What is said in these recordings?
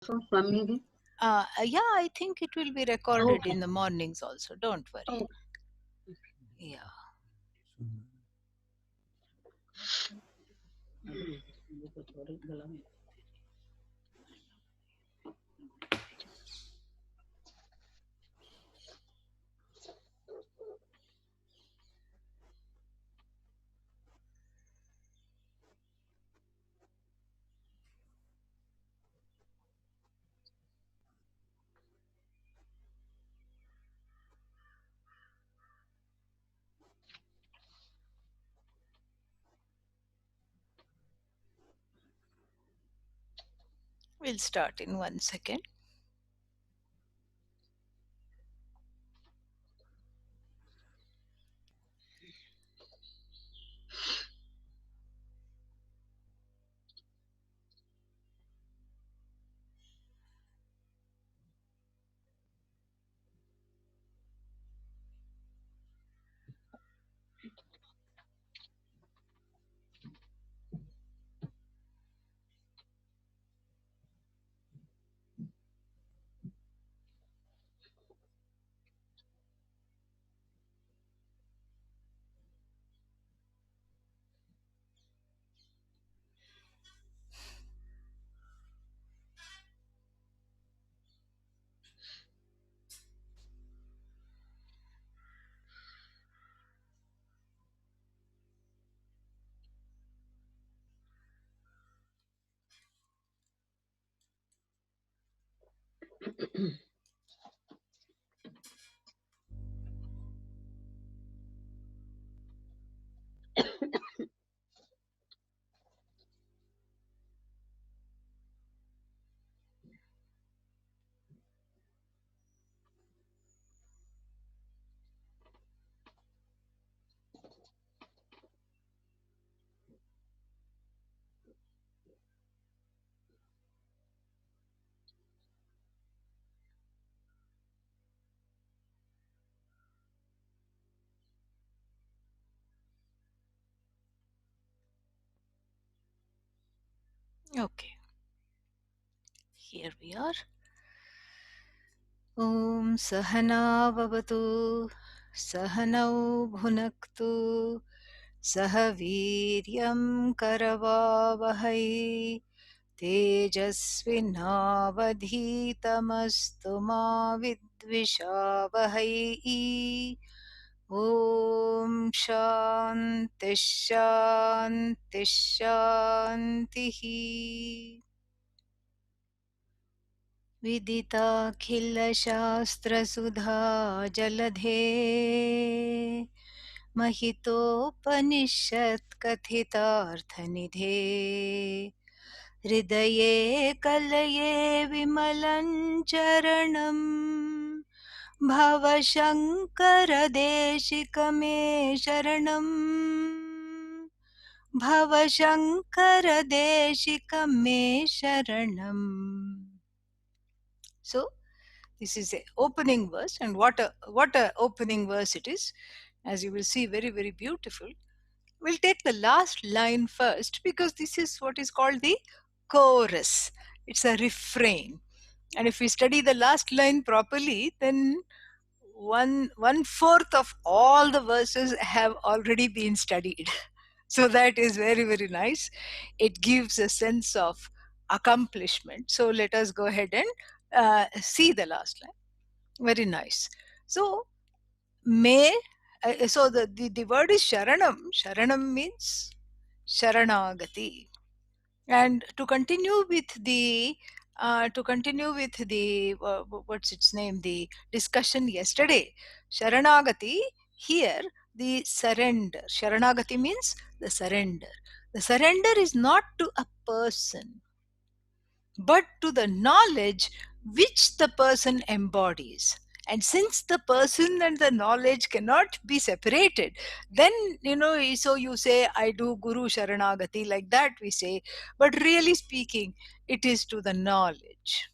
from me? Yeah, I think it will be recorded Okay. in the mornings also. Don't worry. Oh. Yeah. We'll start in 1 second. Okay, here we are. Om Sahana Vavatu Sahanau Bhunaktu Sahaviryam Karavavahai Tejasvinavadhitamastu ma vidvishavahai. Om Shanti Shanti Shanti. विदिताखिलशास्त्रसुधा जलधे महितोपनिषत्कथितार्थनिधे हृदये कलये विमलं चरणं भवशङ्करदेशिकमे शरणम् भवशङ्करदेशिकमे शरणम्. So this is a opening verse, and what a opening verse it is, as you will see, very very beautiful. We'll take the last line first because this is what is called the chorus. It's a refrain, and if we study the last line properly, then one fourth of all the verses have already been studied. So that is very very nice. It gives a sense of accomplishment. So let us go ahead and see the last line. Very nice. So may so the word is sharanam. Sharanam means sharanagati. And to continue with the what's its name, the discussion yesterday, sharanagati, here the surrender. Sharanagati means the surrender. The surrender is not to a person, but to the knowledge which the person embodies. And since the person and the knowledge cannot be separated, then, so you say, I do Guru Sharanagati, like that we say, but really speaking, it is to the knowledge.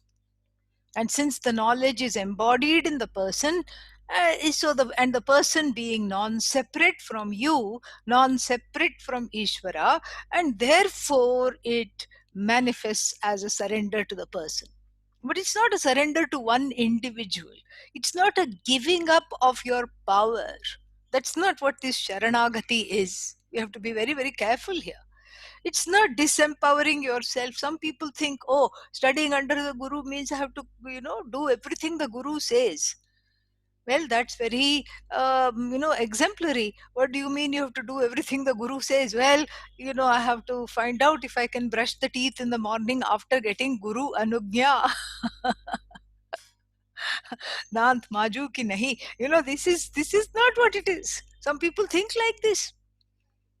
And since the knowledge is embodied in the person, and the person being non-separate from you, non-separate from Ishvara, and therefore it manifests as a surrender to the person. But it's not a surrender to one individual. It's not a giving up of your power. That's not what this Sharanagati is. We have to be very, very careful here. It's not disempowering yourself. Some people think, oh, studying under the Guru means I have to, do everything the Guru says. Well, that's very, exemplary. What do you mean you have to do everything the Guru says? Well, I have to find out if I can brush the teeth in the morning after getting Guru Anugya. Dant Maju ki nahi. This is not what it is. Some people think like this,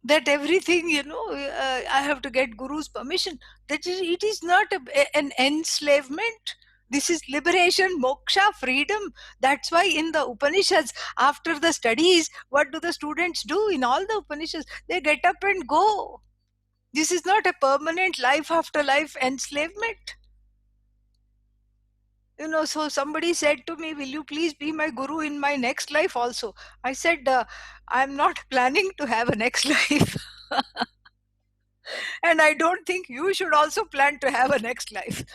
that everything, I have to get Guru's permission. It is not an enslavement. This is liberation, moksha, freedom. That's why in the Upanishads, after the studies, what do the students do in all the Upanishads? They get up and go. This is not a permanent life after life enslavement. So somebody said to me, will you please be my guru in my next life also? I said, I'm not planning to have a next life. And I don't think you should also plan to have a next life.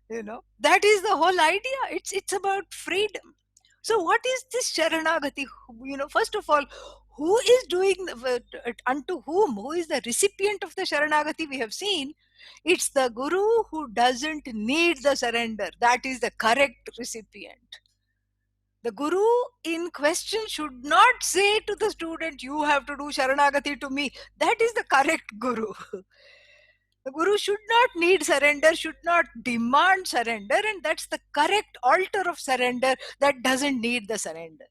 That is the whole idea. It's about freedom. So what is this Sharanagati? First of all, who is doing unto who is the recipient of the Sharanagati? We have seen it's the Guru who doesn't need the surrender. That is the correct recipient. The Guru in question should not say to the student, you have to do Sharanagati to me. That is the correct Guru. The Guru should not need surrender, should not demand surrender, and that's the correct altar of surrender that doesn't need the surrender.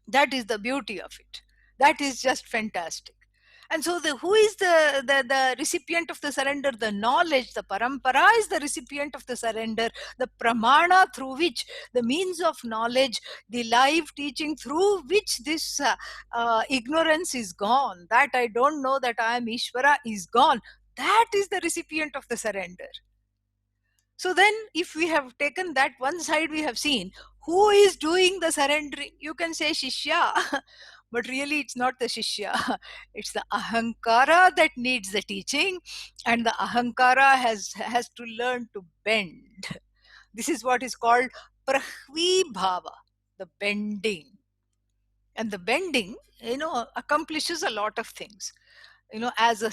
That is the beauty of it. That is just fantastic. And so, who is the recipient of the surrender? The knowledge, the parampara is the recipient of the surrender, the pramana through which, the means of knowledge, the live teaching through which this ignorance is gone. That I don't know that I am Ishvara is gone. That is the recipient of the surrender. So then, if we have taken that one side, we have seen who is doing the surrendering. You can say Shishya, but really it's not the Shishya. It's the Ahankara that needs the teaching, and the Ahankara has to learn to bend. This is what is called Prahvi Bhava, the bending. And the bending, accomplishes a lot of things. As a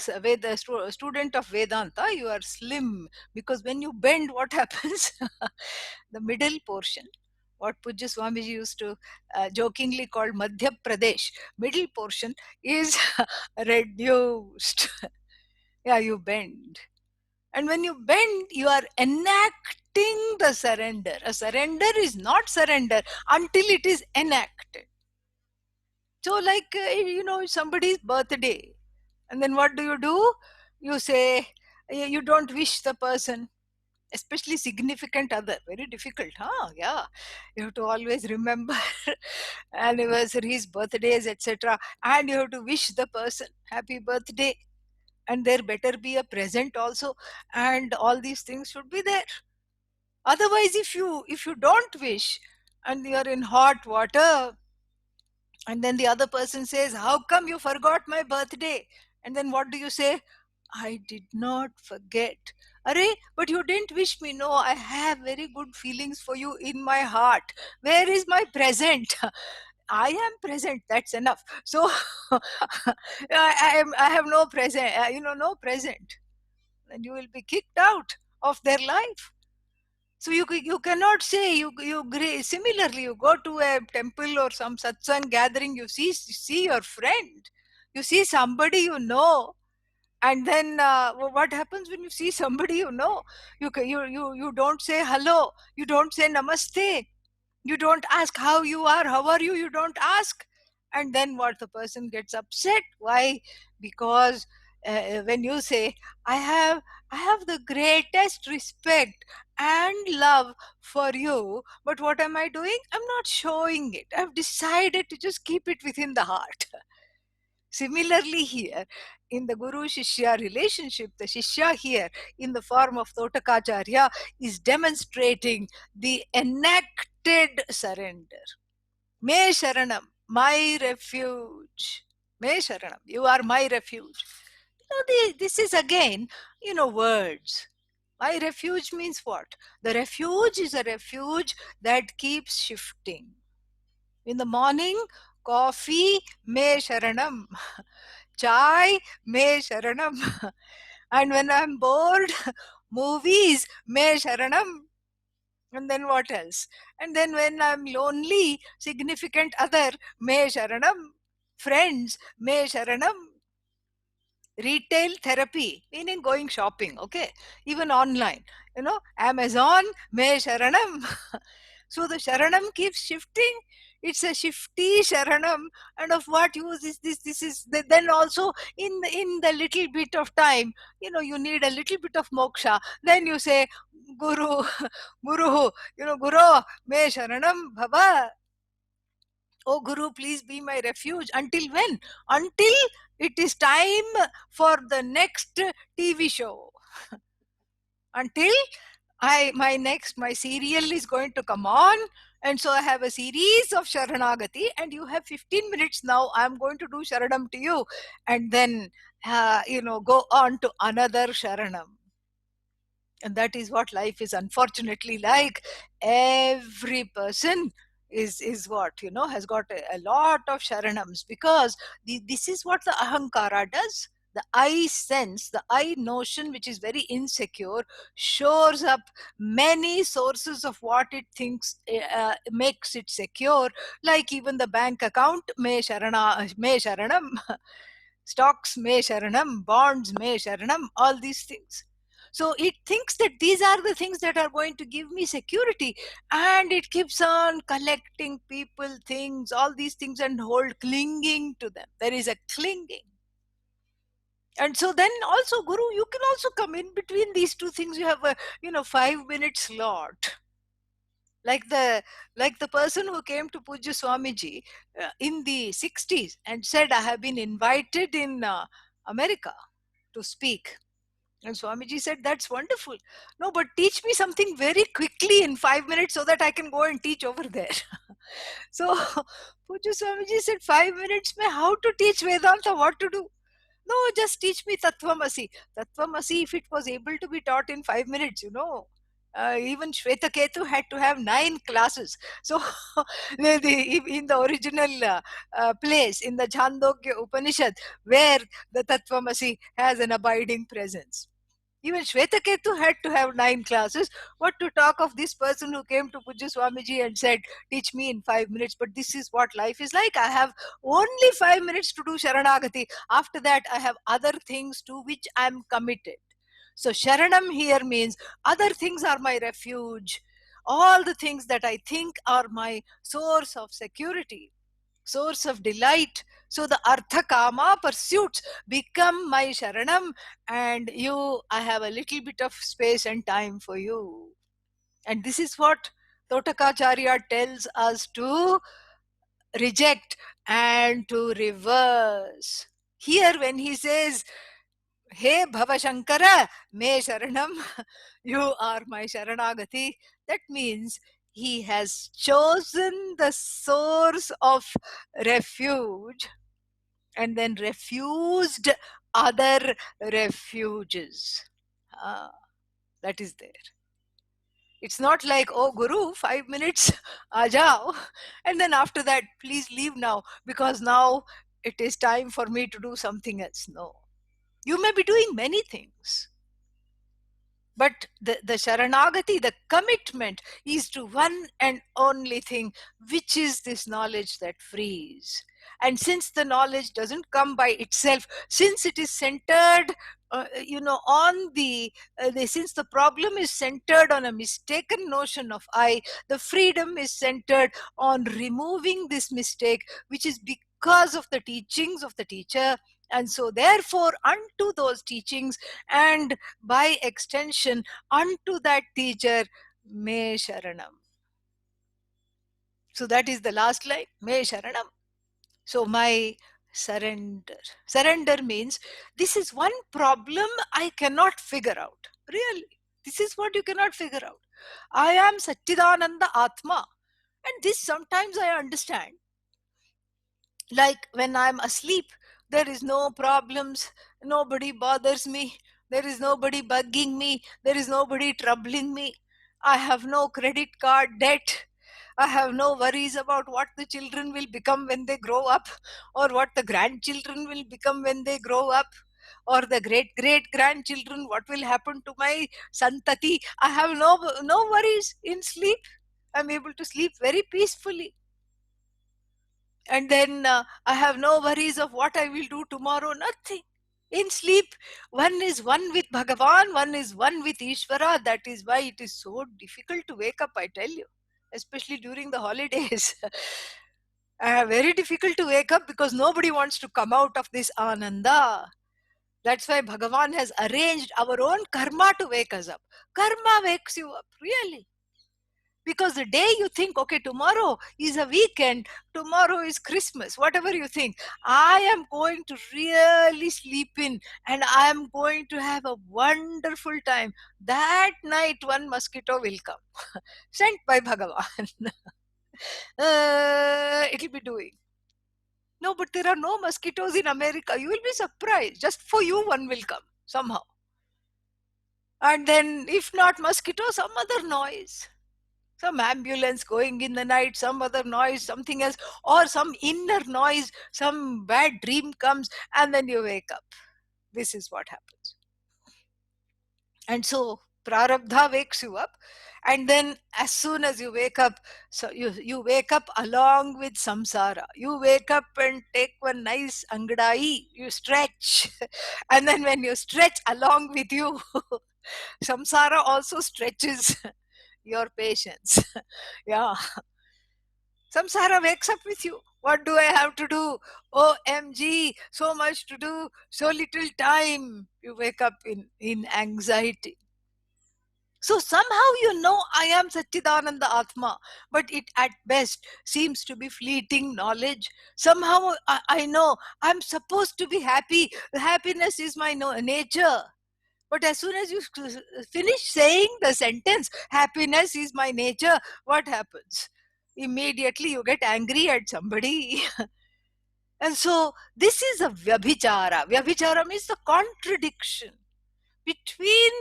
student of Vedanta, you are slim, because when you bend, what happens? The middle portion, what Pujya Swamiji used to jokingly call Madhya Pradesh, middle portion is reduced. Yeah, you bend. And when you bend, you are enacting the surrender. A surrender is not surrender until it is enacted. So, like, somebody's birthday, and then what do? You say, you don't wish the person, especially significant other. Very difficult, huh? Yeah. You have to always remember anniversaries, birthdays, etc. And you have to wish the person happy birthday. And there better be a present also. And all these things should be there. Otherwise, if you don't wish and you are in hot water, and then the other person says, how come you forgot my birthday? And then what do you say? I did not forget. Array, but you didn't wish me. No, I have very good feelings for you in my heart. Where is my present? I am present. That's enough. So I have no present. No present. And you will be kicked out of their life. So you cannot say similarly you go to a temple or some satsang gathering, you see your friend, you see somebody you know, and then what happens when you see somebody you know? You don't say hello, you don't say namaste, you don't ask how you are, how are you, you don't ask. And then what? The person gets upset. Why? Because when you say, I have the greatest respect and love for you, but what am I doing? I'm not showing it. I've decided to just keep it within the heart. Similarly, here in the Guru Shishya relationship, the Shishya here in the form of Totakacharya is demonstrating the enacted surrender. Me Sharanam, my refuge. Me Sharanam, you are my refuge. This is again, words. My refuge means what? The refuge is a refuge that keeps shifting. In the morning, coffee, me sharanam. Chai, me sharanam. And when I'm bored, movies, me sharanam. And then what else? And then when I'm lonely, significant other, me sharanam. Friends, me sharanam. Retail therapy, meaning going shopping, okay? Even online, Amazon, me sharanam. So the sharanam keeps shifting. It's a shifty sharanam. And of what use is this? This is then also in the little bit of time, you need a little bit of moksha. Then you say, Guru, Guru, Guru, me sharanam bhava. Oh Guru, please be my refuge. Until when? Until it is time for the next TV show. Until my serial is going to come on, and so I have a series of Sharanagati, and you have 15 minutes now. I'm going to do Sharanam to you, and then go on to another Sharanam. And that is what life is unfortunately like. Every person is what has got a lot of sharanams, because this is what the ahankara does. The I sense, the I notion, which is very insecure, shores up many sources of what it thinks makes it secure, like even the bank account, me sharanam. Stocks me sharanam, bonds me sharanam, all these things. So it thinks that these are the things that are going to give me security, and it keeps on collecting people, things, all these things, and clinging to them. There is a clinging. And so then also, Guru, you can also come in between these two things. You have a 5 minute slot, like the person who came to Pujya Swamiji in the 60s and said, I have been invited in America to speak. And Swamiji said, that's wonderful. No, but teach me something very quickly in 5 minutes so that I can go and teach over there. So Pujya Swamiji said, 5 minutes, mein how to teach Vedanta, what to do? No, just teach me Tattvamasi. Tattvamasi, if it was able to be taught in 5 minutes, even Shvetaketu had to have 9 classes. So, in the original place, in the Chandogya Upanishad, where the Tattvamasi has an abiding presence. Even Shvetaketu had to have 9 classes. What to talk of this person who came to Pujya Swamiji and said, teach me in 5 minutes. But this is what life is like. I have only 5 minutes to do Sharanagati. After that, I have other things to which I am committed. So Sharanam here means other things are my refuge. All the things that I think are my source of security, source of delight. So the artha kama pursuits become my sharanam, and I have a little bit of space and time for you. And this is what Totakacharya tells us to reject and to reverse. Here, when he says, Hey Bhavashankara, me sharanam, you are my sharanagati, that means he has chosen the source of refuge and then refused other refuges. Ah, that is there. It's not like, oh Guru, 5 minutes, ajao, and then after that, please leave now because now it is time for me to do something else. No. You may be doing many things, but the Sharanagati, the commitment, is to one and only thing, which is this knowledge that frees. And since the knowledge doesn't come by itself, since it is centered, on since the problem is centered on a mistaken notion of I, the freedom is centered on removing this mistake, which is because of the teachings of the teacher. And so, therefore, unto those teachings, and by extension unto that teacher, me sharanam. So that is the last line, me sharanam. So my surrender means this is one problem I cannot figure out. Really, this is what you cannot figure out. I am Satchidananda Atma, and this sometimes I understand. Like when I'm asleep, there is no problems, nobody bothers me, There is nobody bugging me. There is nobody troubling me. I have no credit card debt. I have no worries about what the children will become when they grow up, or what the grandchildren will become when they grow up, or the great great grandchildren. What will happen to my santati? I have no worries in sleep. I'm able to sleep very peacefully. And then I have no worries of what I will do tomorrow. Nothing. In sleep, one is one with Bhagavan, one is one with Ishvara. That is why it is so difficult to wake up, I tell you, especially during the holidays. Very difficult to wake up because nobody wants to come out of this ananda. That's why Bhagavan has arranged our own karma to wake us up. Karma wakes you up, really. Because the day you think, okay, tomorrow is a weekend, tomorrow is Christmas, whatever you think, I am going to really sleep in and I am going to have a wonderful time. That night, one mosquito will come, sent by Bhagavan. It'll be doing. No, but there are no mosquitoes in America. You will be surprised. Just for you, one will come somehow. And then, if not mosquito, some other noise, some ambulance going in the night, some other noise, something else, or some inner noise, some bad dream comes, and then you wake up. This is what happens. And so prarabdha wakes you up, and then as soon as you wake up, so you wake up along with samsara. You wake up and take one nice angadai, you stretch, and then when you stretch along with you, samsara also stretches your patience. Yeah. Samsara wakes up with you. What do I have to do? OMG, so much to do, so little time. You wake up in anxiety. So somehow you know I am Satchidananda Atma, but it at best seems to be fleeting knowledge. Somehow I know I'm supposed to be happy. Happiness is my nature. But as soon as you finish saying the sentence, happiness is my nature, what happens? Immediately you get angry at somebody. And so this is a vyabhichara. Vyabhichara means the contradiction between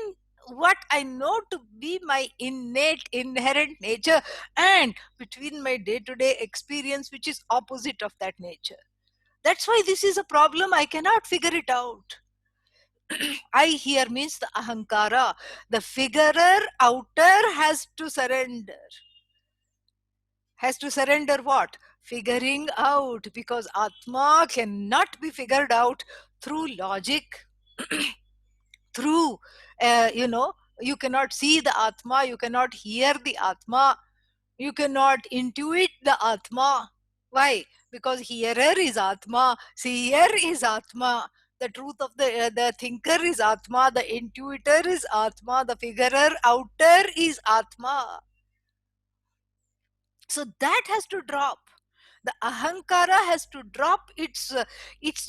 what I know to be my innate, inherent nature and between my day to day experience, which is opposite of that nature. That's why this is a problem. I cannot figure it out. I here means the ahankara. The figurer outer has to surrender. Has to surrender what? Figuring out, because Atma cannot be figured out through logic, through, you cannot see the Atma, you cannot hear the Atma, you cannot intuit the Atma. Why? Because hearer is Atma, seer is Atma, the truth of the thinker is Atma, the intuitor is Atma, the figurer outer is Atma. So that has to drop. The ahankara has to drop its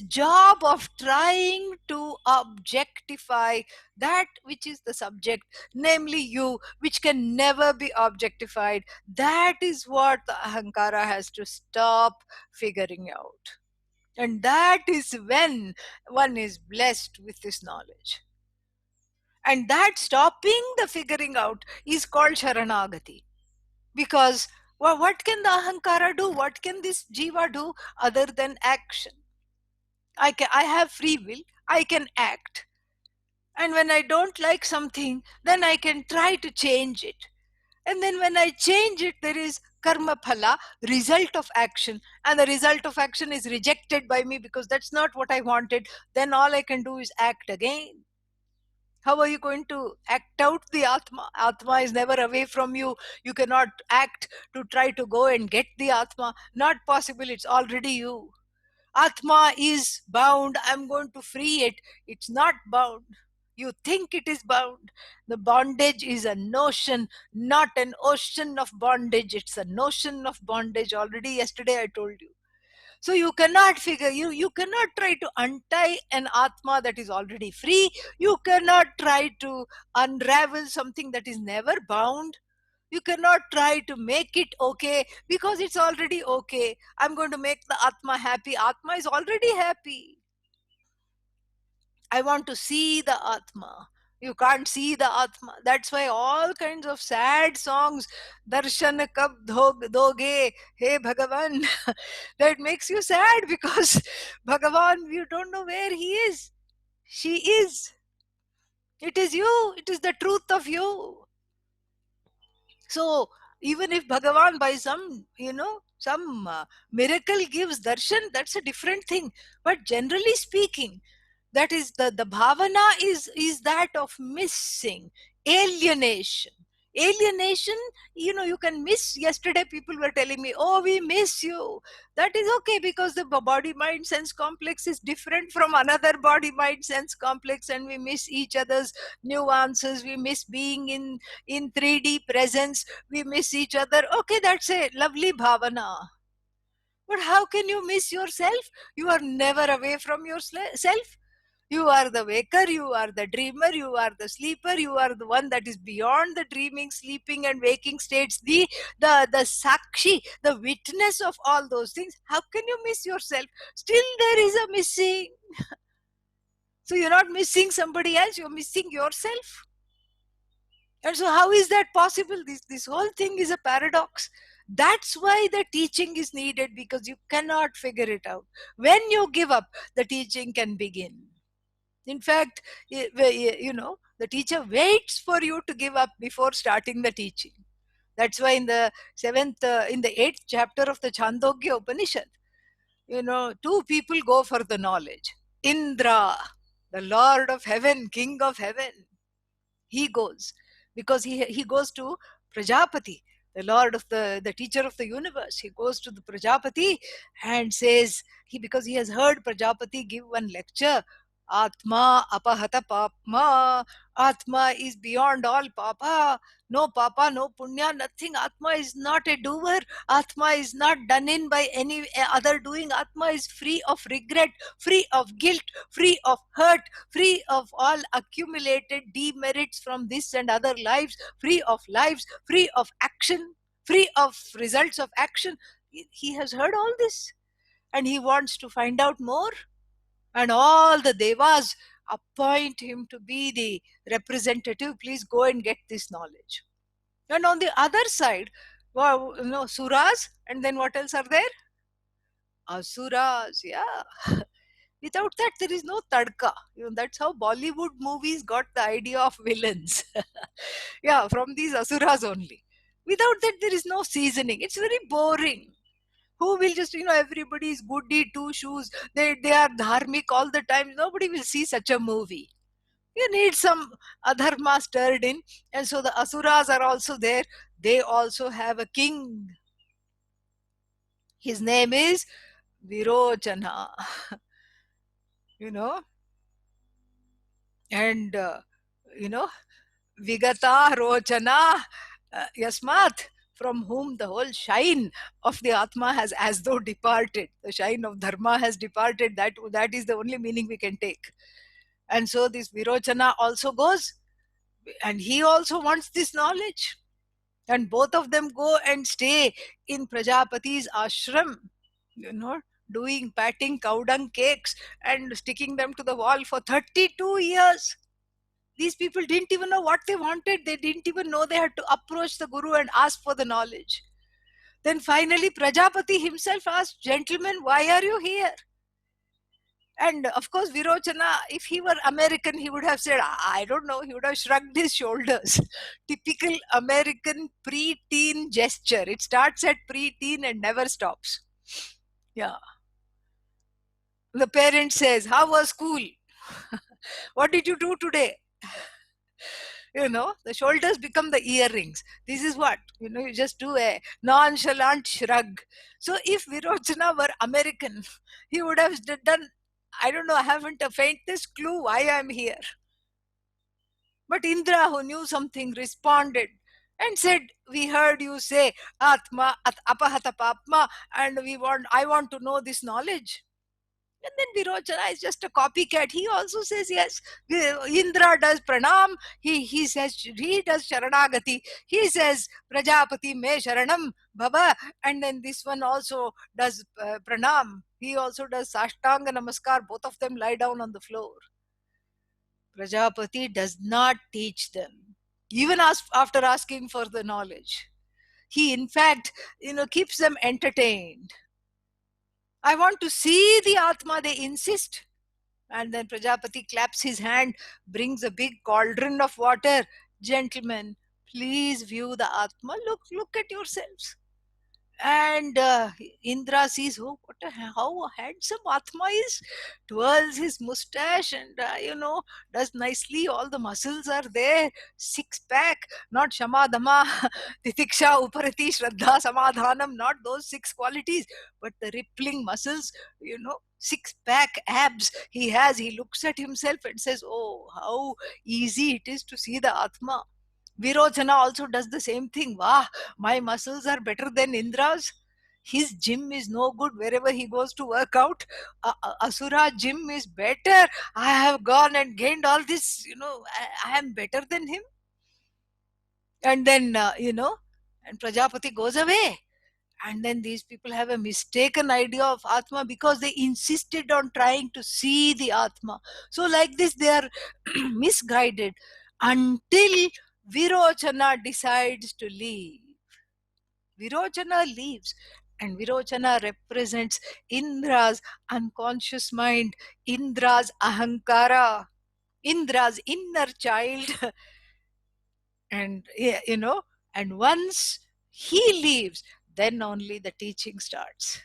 job of trying to objectify that which is the subject, namely you, which can never be objectified. That is what the ahankara has to stop figuring out. And that is when one is blessed with this knowledge. And that stopping the figuring out is called sharanagati. Because what can the ahankara do? What can this jiva do other than action? I have free will. I can act. And when I don't like something, then I can try to change it. And then when I change it, there is karma phala, result of action. And the result of action is rejected by me because that's not what I wanted. Then all I can do is act again. How are you going to act out the Atma? Atma is never away from you. You cannot act to try to go and get the Atma. Not possible. It's already you. Atma is bound. I'm going to free it. It's not bound. You think it is bound. The bondage is a notion, not an ocean of bondage. It's a notion of bondage. Already yesterday I told you. So you cannot you cannot try to untie an Atma that is already free. You cannot try to unravel something that is never bound. You cannot try to make it okay because it's already okay. I'm going to make the Atma happy. Atma is already happy. I want to see the Atma. You can't see the Atma. That's why all kinds of sad songs, Darshan kab doge, hey Bhagavan, that makes you sad because Bhagavan, you don't know where he is. She is. It is you. It is the truth of you. So even if Bhagavan by some, some miracle gives darshan, that's a different thing. But generally speaking, that is the bhavana is that of missing, alienation. Alienation, you can miss. Yesterday people were telling me, oh, we miss you. That is okay, because the body mind sense complex is different from another body mind sense complex, and we miss each other's nuances. We miss being in 3D presence. We miss each other. Okay, that's a lovely bhavana. But how can you miss yourself? You are never away from yourself. You are the waker, you are the dreamer, you are the sleeper, you are the one that is beyond the dreaming, sleeping, and waking states, the sakshi, the witness of all those things. How can you miss yourself? Still there is a missing. So you're not missing somebody else, you're missing yourself. And so how is that possible? This whole thing is a paradox. That's why the teaching is needed, because you cannot figure it out. When you give up, the teaching can begin. In fact, the teacher waits for you to give up before starting the teaching. That's why in the eighth chapter of the Chandogya Upanishad, two people go for the knowledge. Indra, the Lord of heaven, King of heaven, he goes because he goes to Prajapati, the Lord of the teacher of the universe. He goes to the Prajapati and says, because he has heard Prajapati give one lecture, Atma apahata papma. Atma is beyond all papa. No papa, no punya, nothing. Atma is not a doer. Atma is not done in by any other doing. Atma is free of regret, free of guilt, free of hurt, free of all accumulated demerits from this and other lives, free of lives, free of action, free of results of action. He has heard all this and he wants to find out more. And all the devas appoint him to be the representative. Please go and get this knowledge. And on the other side, well, suras, and then what else are there? Asuras, yeah. Without that, there is no tadka. That's how Bollywood movies got the idea of villains. Yeah, from these asuras only. Without that, there is no seasoning. It's very boring. Who will just, everybody is goody two shoes. They are dharmic all the time. Nobody will see such a movie. You need some adharma stirred in. And so the asuras are also there. They also have a king. His name is Virochana. you know, and, Vigata Rochana Yasmat, from whom the whole shine of the Atma has as though departed. The shine of Dharma has departed. That is the only meaning we can take. And so this Virochana also goes, and he also wants this knowledge. And both of them go and stay in Prajapati's ashram, doing patting cow dung cakes and sticking them to the wall for 32 years. These people didn't even know what they wanted. They didn't even know they had to approach the Guru and ask for the knowledge. Then finally, Prajapati himself asked, "Gentlemen, why are you here?" And of course, Virochana, if he were American, he would have said, I don't know, he would have shrugged his shoulders. Typical American pre-teen gesture. It starts at pre-teen and never stops. Yeah. The parent says, "How was school? What did you do today?" The shoulders become the earrings. This is what, you just do a nonchalant shrug. So if Virochana were American, he would have done, I don't know, I haven't a faintest clue why I'm here. But Indra, who knew something, responded and said, "We heard you say Atma, apahata papma, and I want to know this knowledge." And then Virochana is just a copycat. He also says, yes, Indra does pranam. He says, he does sharanagati. He says, Prajapati me sharanam bhava. And then this one also does pranam. He also does sashtanga namaskar. Both of them lie down on the floor. Prajapati does not teach them, even after asking for the knowledge. He, in fact, keeps them entertained. I want to see the Atma, they insist. And then Prajapati claps his hand, brings a big cauldron of water. Gentlemen, please view the Atma. Look at yourselves. And Indra sees, oh, how handsome Atma is, twirls his mustache and, does nicely. All the muscles are there, six pack, not Shamadama, Titiksha, Uparati, Shraddha, Samadhanam, not those six qualities, but the rippling muscles, six pack abs he has. He looks at himself and says, oh, how easy it is to see the Atma. Virochana also does the same thing. Wow, my muscles are better than Indra's. His gym is no good wherever he goes to work out. Asura gym is better. I have gone and gained all this, I am better than him. And then, and Prajapati goes away. And then these people have a mistaken idea of Atma because they insisted on trying to see the Atma. So, like this, they are misguided until Virochana decides to leave. Virochana leaves, and Virochana represents Indra's unconscious mind, Indra's ahankara, Indra's inner child. And and once he leaves, then only the teaching starts.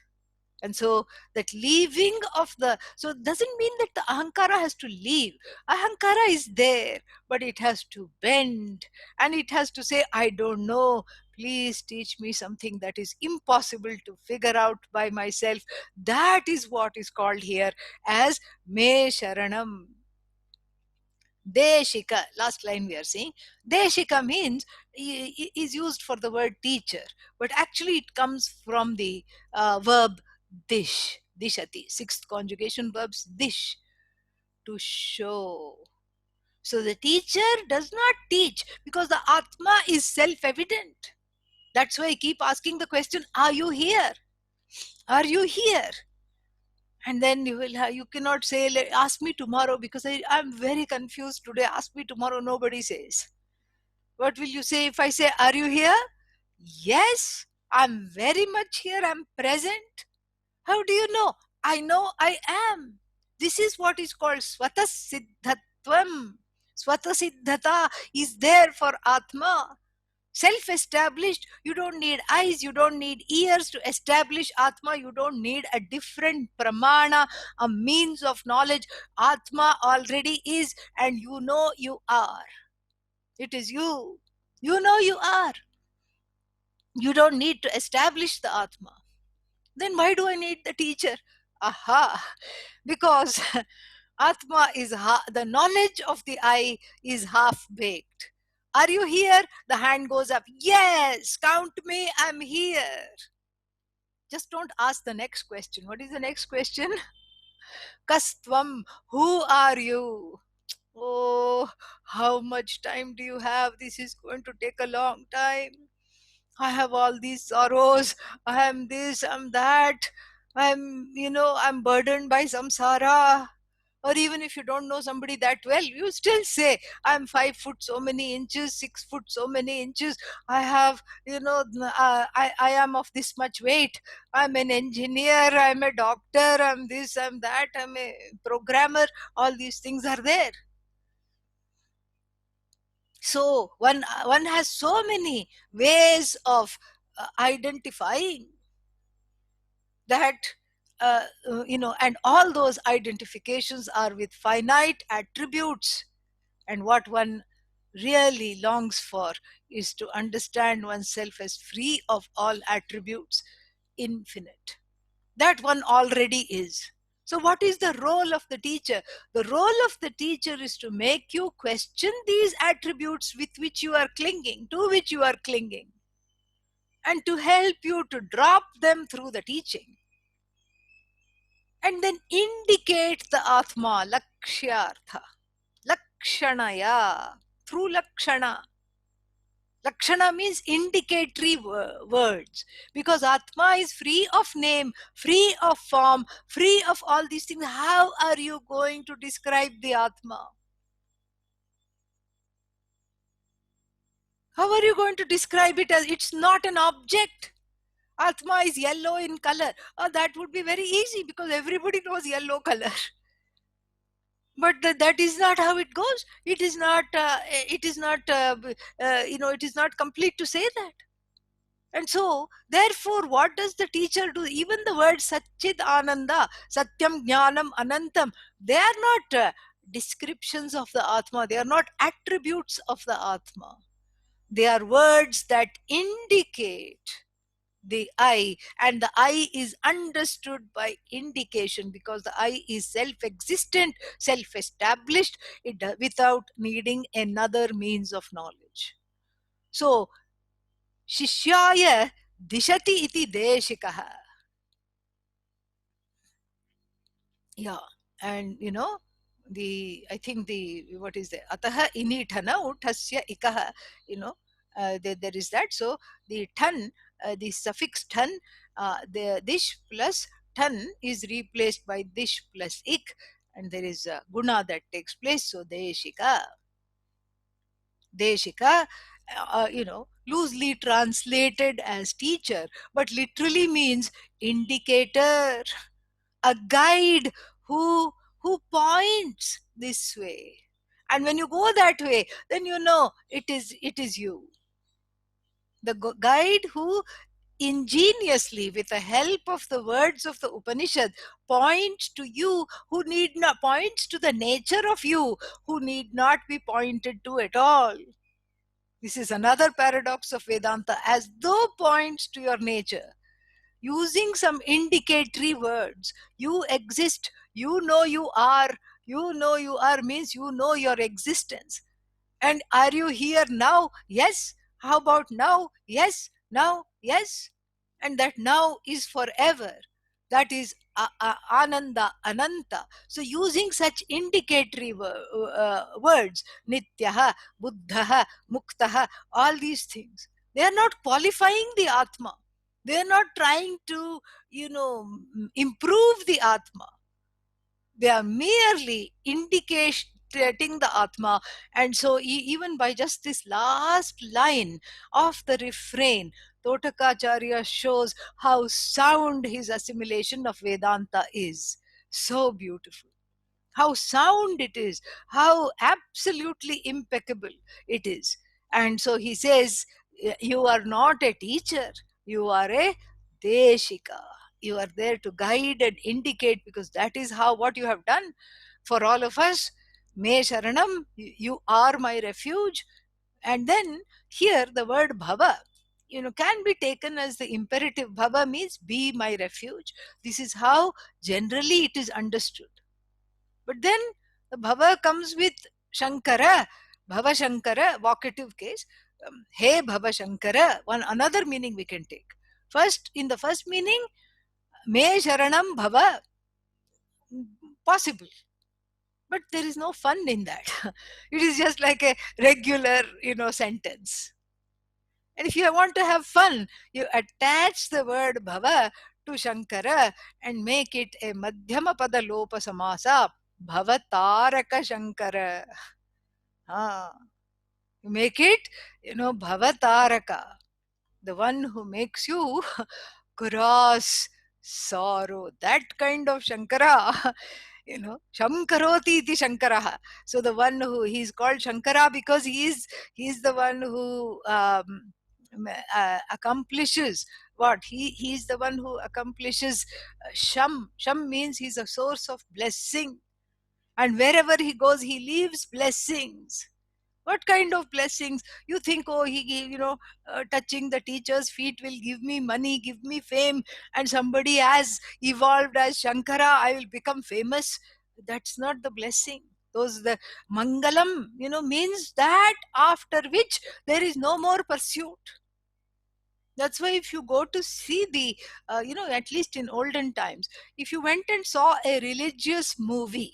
And so that leaving of the, so it doesn't mean that the ahankara has to leave. Ahankara is there, but it has to bend, and it has to say, I don't know, please teach me something that is impossible to figure out by myself. That is what is called here as me sharanam. Deshika, last line we are seeing. Deshika means, is used for the word teacher, but actually it comes from the verb dish, dishati, sixth conjugation verbs dish, to show. So the teacher does not teach because the Atma is self evident. That's why I keep asking the question, are you here? Are you here? And then you cannot say, ask me tomorrow, because I'm very confused today. Ask me tomorrow, nobody says. What will you say if I say, are you here? Yes, I'm very much here. I'm present. How do you know I am. This is what is called Swatasiddhatvam. Swatasiddhata is there for Atma. Self-established. You don't need eyes, you don't need ears to establish Atma. You don't need a different pramana, a means of knowledge. Atma already is, and you are. It is you. You are. You don't need to establish the Atma. Then why do I need the teacher? Aha, because Atma is the knowledge of the I is half baked. Are you here? The hand goes up. Yes, count me, I'm here. Just don't ask the next question. What is the next question? Kastvam, who are you? Oh, how much time do you have? This is going to take a long time. I have all these sorrows. I am this, I'm that. I'm burdened by samsara. Or even if you don't know somebody that well, you still say, I'm 5 foot so many inches, 6 foot so many inches. I have, I am of this much weight. I'm an engineer, I'm a doctor, I'm this, I'm that, I'm a programmer. All these things are there. So one has so many ways of identifying that, and all those identifications are with finite attributes. And what one really longs for is to understand oneself as free of all attributes, infinite. That one already is. So, what is the role of the teacher? The role of the teacher is to make you question these attributes with which you are clinging, to which you are clinging, and to help you to drop them through the teaching. And then indicate the Atma, Lakshyartha, Lakshanaya, through Lakshana. Lakshana means indicatory words, because Atma is free of name, free of form, free of all these things. How are you going to describe the Atma? How are you going to describe it as it's not an object? Atma is yellow in color. That would be very easy because everybody knows yellow color. But that is not how it goes. It is not. It is not. It is not complete to say that. And so, therefore, what does the teacher do? Even the word Satchid Ananda, Satyam Jnanam Anantam, they are not descriptions of the Atma. They are not attributes of the Atma. They are words that indicate the I, and the I is understood by indication because the I is self-existent, self-established, without needing another means of knowledge. So, Shishyaya dishati iti deshikaha. Yeah, and the I think the what is the ataha inithana uthasya ikaha. There is that. So the tan, the suffix tan, the dish plus tan is replaced by dish plus ik, and there is a guna that takes place. So deshika, loosely translated as teacher, but literally means indicator, a guide who points this way. And when you go that way, then it is you, the guide who ingeniously, with the help of the words of the Upanishad, points to you, who need not points to the nature of you, who need not be pointed to at all. This is another paradox of Vedanta, as though points to your nature, using some indicatory words. You exist, you know you are means you know your existence. And are you here now? Yes. How about now? Yes. Now? Yes. And that now is forever. That is Ananda, Ananta. So using such indicatory words, Nityaha, Buddhaha, Muktaha, all these things, they are not qualifying the Atma. They are not trying to, improve the Atma. They are merely indicating the Atma. And so, even by just this last line of the refrain, Totakacharya shows how sound his assimilation of Vedanta is. So beautiful. How sound it is, how absolutely impeccable it is. And so he says, you are not a teacher, you are a deshika. You are there to guide and indicate, because that is how what you have done for all of us. Me sharanam, you are my refuge. And then here the word bhava, can be taken as the imperative. Bhava means be my refuge. This is how generally it is understood. But then the bhava comes with Shankara, Bhava Shankara, vocative case. Hey Bhava Shankara, one another meaning we can take. First, in the first meaning, Me Sharanam Bhava, possible. But there is no fun in that. It is just like a regular, sentence. And if you want to have fun, you attach the word Bhava to Shankara and make it a Madhyama Pada Lopa Samasa, Bhavataraka Shankara. Ah, you make it, Bhavataraka, the one who makes you cross sorrow. That kind of Shankara, Shankaroti iti Shankaraha. So the one who he's called Shankara because he's the one who accomplishes what he's the one who accomplishes Sham. Sham means he's a source of blessing, and wherever he goes, he leaves blessings. What kind of blessings? You think, oh, he gave, touching the teacher's feet will give me money, give me fame, and somebody as evolved as Shankara, I will become famous. That's not the blessing. Those the Mangalam, means that after which there is no more pursuit. That's why if you go to see the, at least in olden times, if you went and saw a religious movie,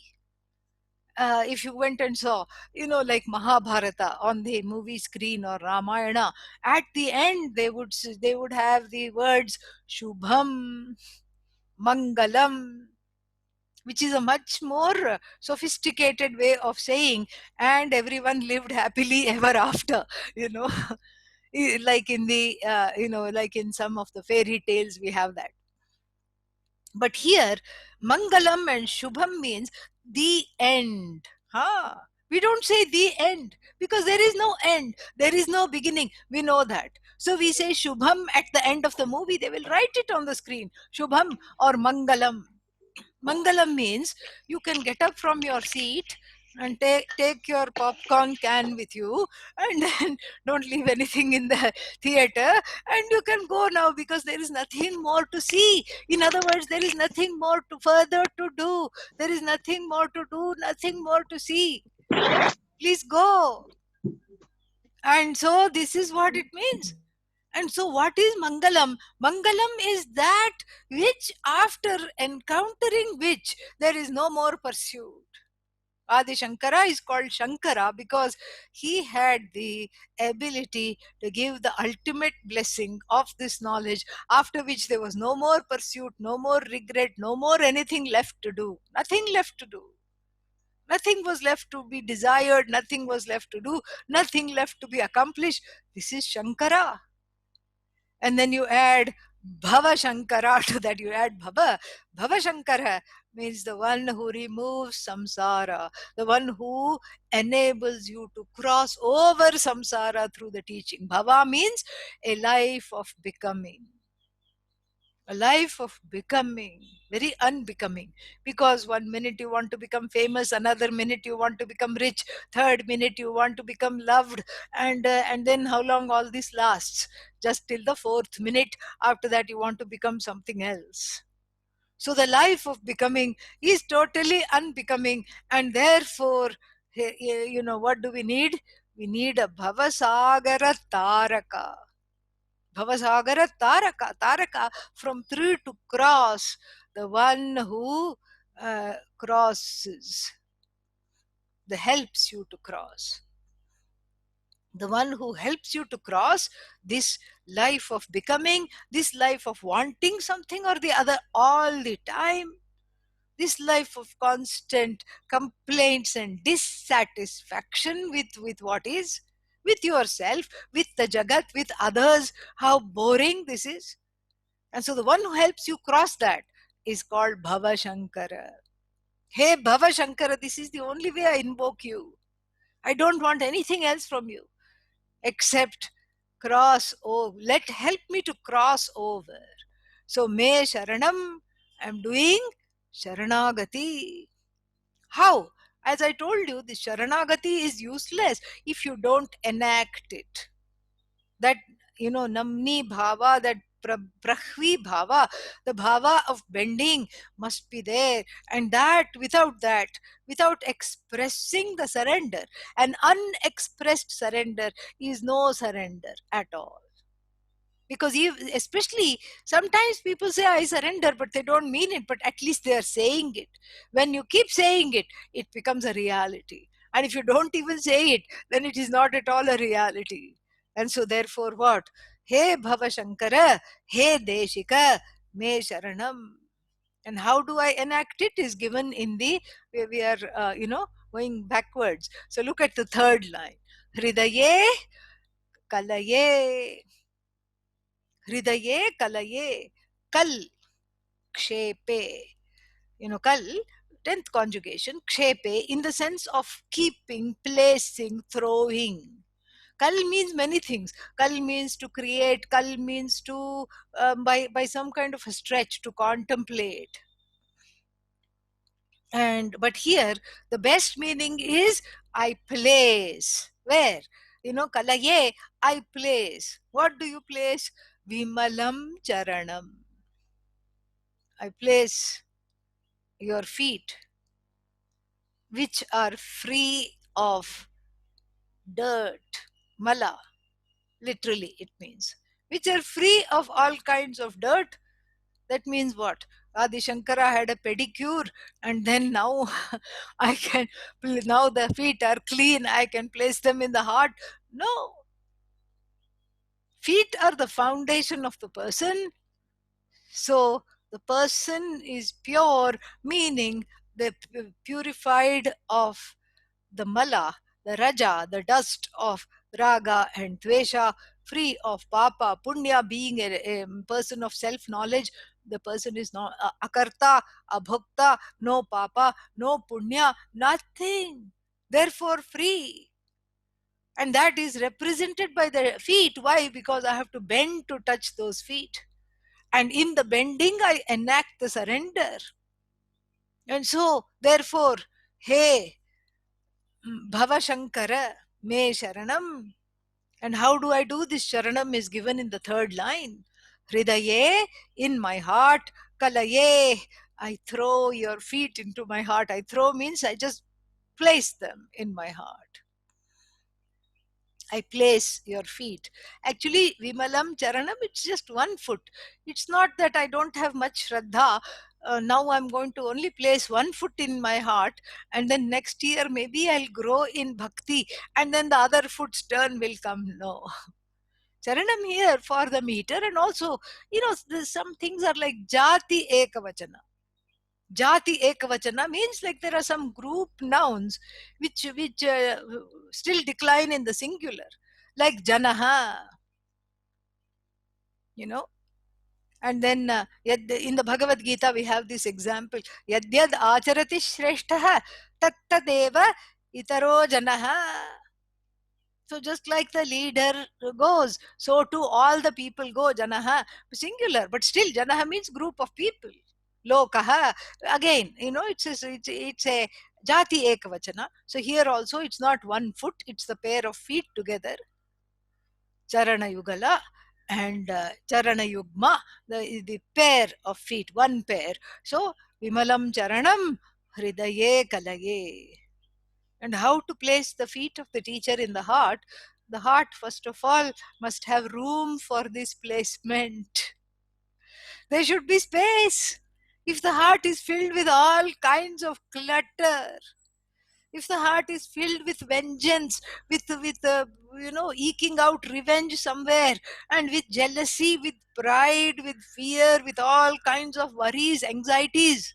if you went and saw, like Mahabharata on the movie screen or Ramayana, at the end they would have the words Shubham, Mangalam, which is a much more sophisticated way of saying, and everyone lived happily ever after, you know. Like in the like in some of the fairy tales we have that. But here, Mangalam and Shubham means the end. We don't say the end because there is no end, there is no beginning. We know that. So we say Shubham at the end of the movie. They will write it on the screen, Shubham or Mangalam. Mangalam means you can get up from your seat and take your popcorn can with you, and then don't leave anything in the theater, and you can go now because there is nothing more to see. In other words, there is nothing more to further to do. There is nothing more to do, nothing more to see. Please go. And so this is what it means. And so, what is Mangalam? Mangalam is that which, after encountering which, there is no more pursuit. Adi Shankara is called Shankara because he had the ability to give the ultimate blessing of this knowledge, after which there was no more pursuit, no more regret, no more anything left to do. Nothing left to do. Nothing was left to be desired, nothing was left to do, nothing left to be accomplished. This is Shankara. And then you add Bhava Shankara to that, you add Bhava Shankara means the one who removes samsara, the one who enables you to cross over samsara through the teaching. Bhava means a life of becoming, a life of becoming, very unbecoming, because one minute you want to become famous, another minute you want to become rich, third minute you want to become loved, and then how long all this lasts? Just till the fourth minute. After that you want to become something else. So the life of becoming is totally unbecoming, and therefore, what do we need? We need a bhavasagara taraka. Bhavasagara Taraka. Taraka, from through to cross, the one who crosses, the helps you to cross. The one who helps you to cross this life of becoming, this life of wanting something or the other all the time, this life of constant complaints and dissatisfaction with what is, with yourself, with the jagat, with others, how boring this is. And so the one who helps you cross that is called Bhava Shankara. Hey Bhava Shankara, this is the only way I invoke you. I don't want anything else from you except cross over. Help me to cross over. So Me Sharanam, I'm doing Sharanagati. How? As I told you, the Sharanagati is useless if you don't enact it. That, namni bhava, that prahvi bhava, the bhava of bending must be there. And that, without expressing the surrender, an unexpressed surrender is no surrender at all. Because especially sometimes people say I surrender, but they don't mean it, but at least they are saying it. When you keep saying it, it becomes a reality. And if you don't even say it, then it is not at all a reality. And so therefore what? Hey Bhava Shankara, hey Deshika, me Sharanam. And how do I enact it is given in the, where we are going backwards. So look at the third line. Hridaye kalaye. Hridaye kalaye. Kal, kshepe. Kal, 10th conjugation, kshepe, in the sense of keeping, placing, throwing. Kal means many things. Kal means to create. Kal means to, by some kind of a stretch, to contemplate. But here, the best meaning is I place. Where? Kalaye, I place. What do you place? Vimalam charanam. I place your feet, which are free of dirt, mala, literally it means, which are free of all kinds of dirt. That means what? Adi Shankara had a pedicure, and then now I can, now the feet are clean, I can place them in the heart. No. Feet are the foundation of the person. So the person is pure, meaning the purified of the mala, the raja, the dust of raga and dvesha, free of papa, punya, being a person of self knowledge. The person is not akarta, abhokta, no papa, no punya, nothing. Therefore, free. And that is represented by the feet. Why? Because I have to bend to touch those feet. And in the bending, I enact the surrender. And so, therefore, hey, Bhava Shankara, me Sharanam. And how do I do this? Sharanam is given in the third line. Hridaye, in my heart. Kalaye, I throw your feet into my heart. I throw means I just place them in my heart. I place your feet. Actually, Vimalam Charanam, it's just one foot. It's not that I don't have much Shraddha. Now I'm going to only place one foot in my heart, and then next year maybe I'll grow in bhakti, and then the other foot's turn will come. No. Charanam here for the meter, and also, some things are like Jati Ekavachana. Jati Ekavachana means like there are some group nouns which still decline in the singular, like Janaha, you know. And then in the Bhagavad Gita we have this example: Yadyad acharati shreshtaha tattadeva itaro janaha. So just like the leader goes, so too all the people go. Janaha, singular, but still Janaha means group of people. Lokaha, again, it's a jati ekavachana. So here also it's not one foot; it's the pair of feet together. Charana yugala and charana yugma, the pair of feet, one pair. So vimalam charanam hridaye kalaye. And how to place the feet of the teacher in the heart? The heart, first of all, must have room for this placement. There should be space. If the heart is filled with all kinds of clutter, if the heart is filled with vengeance, with eking out revenge somewhere, and with jealousy, with pride, with fear, with all kinds of worries, anxieties,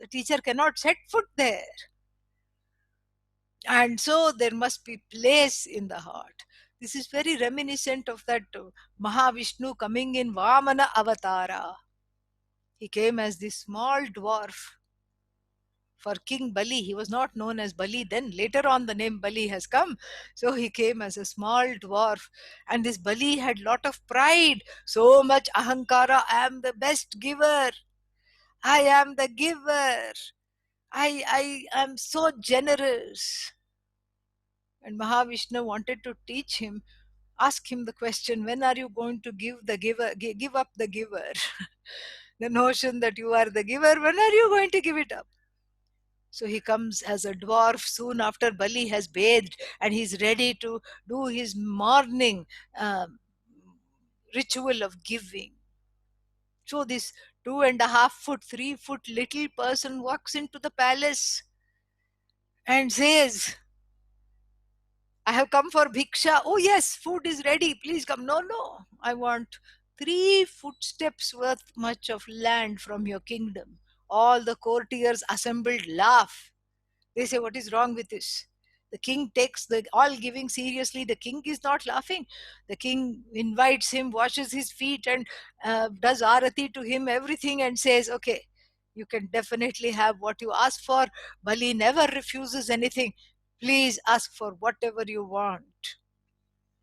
the teacher cannot set foot there. And so there must be place in the heart. This is very reminiscent of that Mahavishnu coming in Vamana Avatara. He came as this small dwarf for King Bali. He was not known as Bali then. Later on, the name Bali has come. So he came as a small dwarf. And this Bali had lot of pride, so much ahankara. I am the best giver. I am the giver. I am so generous. And Mahavishnu wanted to teach him, ask him the question, when are you going to give up the giver? The notion that you are the giver, when are you going to give it up? So he comes as a dwarf soon after Bali has bathed, and he's ready to do his morning um, ritual of giving. So this 2.5 foot, 3 foot little person walks into the palace and says, I have come for bhiksha. Oh, yes, food is ready. Please come. No, no. I want 3 footsteps worth much of land from your kingdom. All the courtiers assembled laugh. They say, what is wrong with this? The king takes the all giving seriously. The king is not laughing. The king invites him, washes his feet, and does arati to him, everything, and says, okay, you can definitely have what you ask for. Bali never refuses anything. Please ask for whatever you want.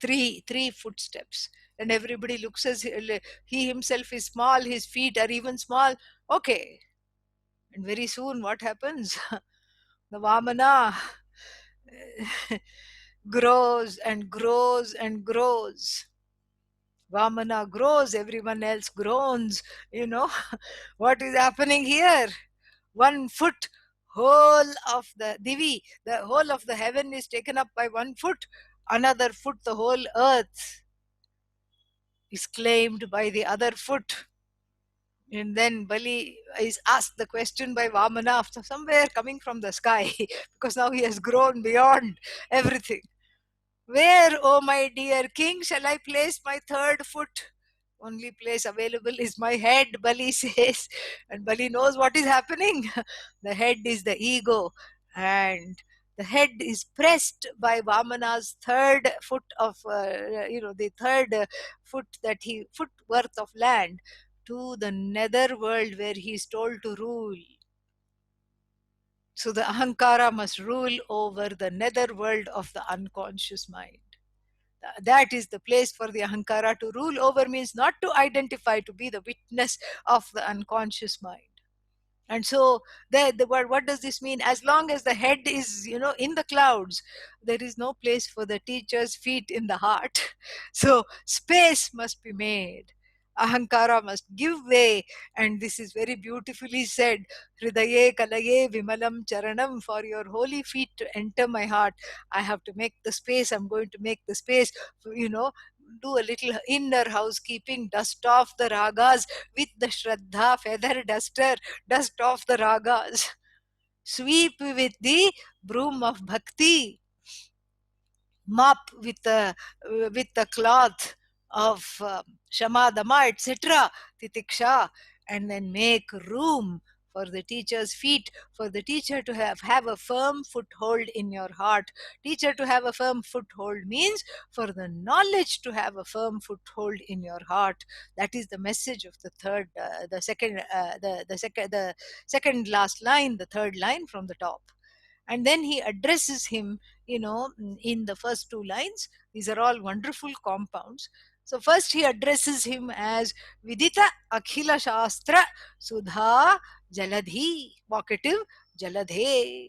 Three footsteps. And everybody looks as he himself is small, his feet are even small. Okay. And very soon what happens? The Vamana grows and grows and grows. Vamana grows, everyone else groans. You know, what is happening here? 1 foot, whole of the Divi, the whole of the heaven is taken up by 1 foot. Another foot, the whole earth is claimed by the other foot. And then Bali is asked the question by Vamana after somewhere coming from the sky, because now he has grown beyond everything. Where, oh my dear king, shall I place my third foot? only place available is my head, Bali says. And Bali knows what is happening. The head is the ego, and the head is pressed by Vamana's third foot of, the third foot that he foot worth of land to the nether world where he is told to rule. So the Ahankara must rule over the nether world of the unconscious mind. That is the place for the Ahankara to rule over, means not to identify, to be the witness of the unconscious mind. And so what does this mean? As long as the head is, in the clouds, there is no place for the teacher's feet in the heart. So space must be made. Ahankara must give way. And this is very beautifully said: hridaye kalaye vimalam charanam. For your holy feet to enter my heart, I have to make the space. I'm going to make the space, you know do a little inner housekeeping, dust off the ragas with the Shraddha feather duster, dust off the ragas, sweep with the broom of bhakti, mop with the cloth of shamadama, etc., titiksha, and then make room for the teacher's feet, for the teacher to have a firm foothold in your heart. Teacher to have a firm foothold means for the knowledge to have a firm foothold in your heart. That is the message of the second last line, the third line from the top. And then he addresses him, in the first two lines. These are all wonderful compounds. So first he addresses him as Vidita Akhila Shastra Sudha Jaladhi, vocative Jaladhe.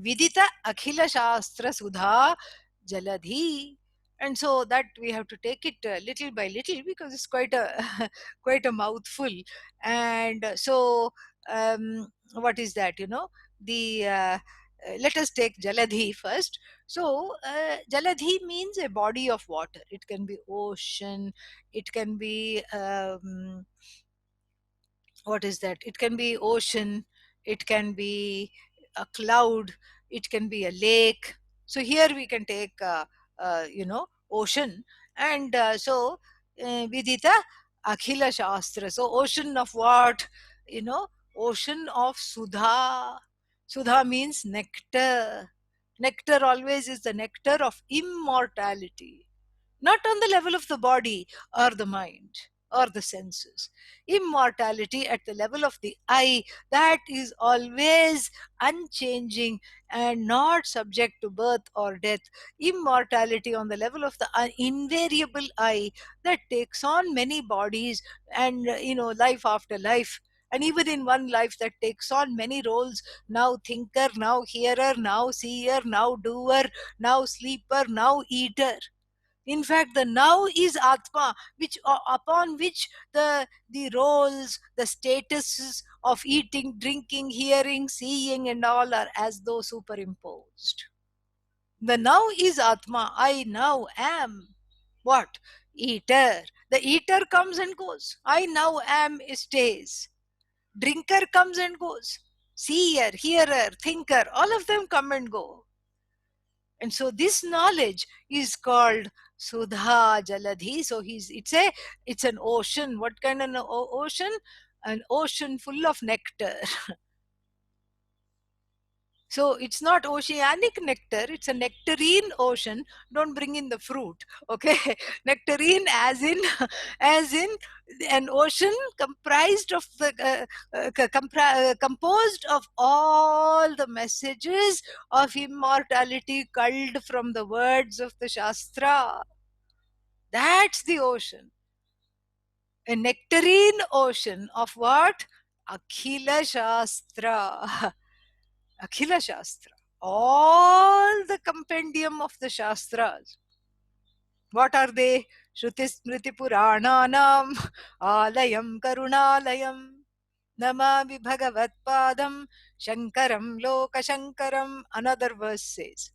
Vidita Akhila Shastra Sudha Jaladhi. And so that we have to take it little by little, because it's quite a quite a mouthful. And what is that? The Let us take Jaladhi first. So Jaladhi means a body of water. It can be ocean. It can be what is that? It can be ocean, it can be a cloud, it can be a lake. So here we can take ocean. And Vidita Akhila Shastra. So ocean of what? Ocean of Sudha. Sudha means nectar. Nectar always is the nectar of immortality, not on the level of the body or the mind or the senses. Immortality at the level of the I, that is always unchanging and not subject to birth or death. Immortality on the level of the invariable I, that takes on many bodies, and life after life. And even in one life, that takes on many roles: now thinker, now hearer, now seer, now doer, now sleeper, now eater. In fact, the now is Atma, which upon which the roles, the statuses of eating, drinking, hearing, seeing, and all are as though superimposed. The now is Atma. I now am what? Eater. The eater comes and goes. I now am stays. Drinker comes and goes. Seer, hearer, thinker, all of them come and go. And so this knowledge is called Sudha Jaladhi. So it's an ocean. What kind of an ocean? An ocean full of nectar. So it's not oceanic nectar, it's a nectarine ocean. Don't bring in the fruit, okay? Nectarine as in an ocean comprised of composed of all the messages of immortality culled from the words of the Shastra. That's the ocean. A nectarine ocean of what? Akhila Shastra. Akhila Shastra. All the compendium of the Shastras. What are they? Shruti Smriti Purananam Alayam Karunalayam Namami Bhagavat Padam Shankaram Loka Shankaram. Another verse says.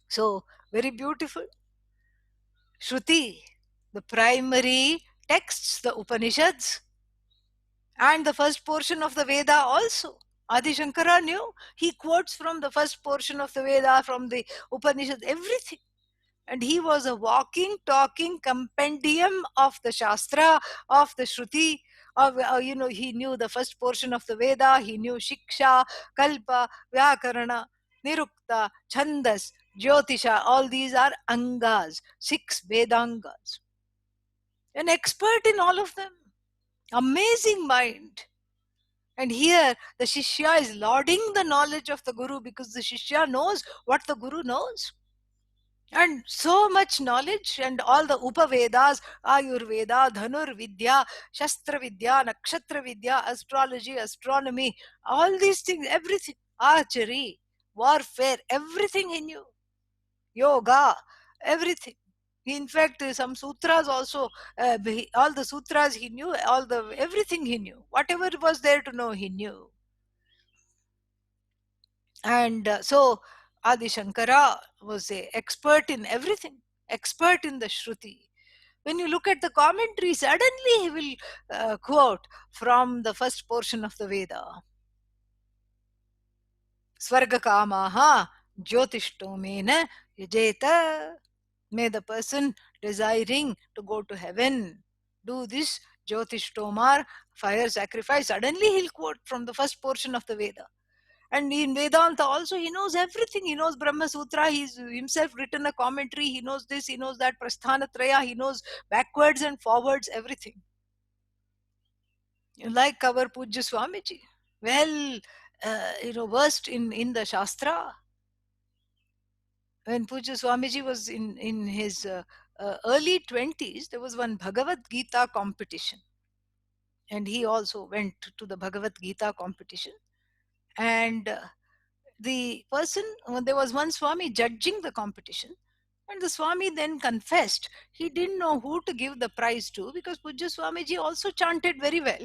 So, very beautiful. Shruti, the primary texts, the Upanishads, and the first portion of the Veda also. Adi Shankara knew. He quotes from the first portion of the Veda, from the Upanishads, everything. And he was a walking, talking compendium of the Shastra, of the Shruti. Of, he knew the first portion of the Veda, he knew Shiksha, Kalpa, Vyakarana, Nirukta, Chandas, Jyotisha. All these are Angas, 6 Vedangas. An expert in all of them. Amazing mind. And here the Shishya is lauding the knowledge of the Guru because the Shishya knows what the Guru knows. And so much knowledge, and all the Upavedas, Ayurveda, Dhanur Vidya, Shastra Vidya, Nakshatra Vidya, astrology, astronomy, all these things, everything, archery, warfare, everything he knew, yoga, everything. In fact, some sutras also, all the sutras he knew, all the everything he knew, whatever was there to know, he knew. And so Adi Shankara was a expert in everything, expert in the Shruti. When you look at the commentary, suddenly he will quote from the first portion of the Veda. Svargakamaha jyotishtomena yajeta. May the person desiring to go to heaven do this jyotishtomar, fire sacrifice. Suddenly he'll quote from the first portion of the Veda. And in Vedanta also, he knows everything. He knows Brahma Sutra. He's himself written a commentary. He knows this, he knows that, Prasthana Traya. He knows backwards and forwards everything. Like our Pujya Swamiji. Well, versed in the Shastra. When Pujya Swamiji was in his early 20s, there was one Bhagavad Gita competition. And he also went to the Bhagavad Gita competition. And the person, there was one Swami judging the competition, and the Swami then confessed he didn't know who to give the prize to because Pujya Swamiji also chanted very well.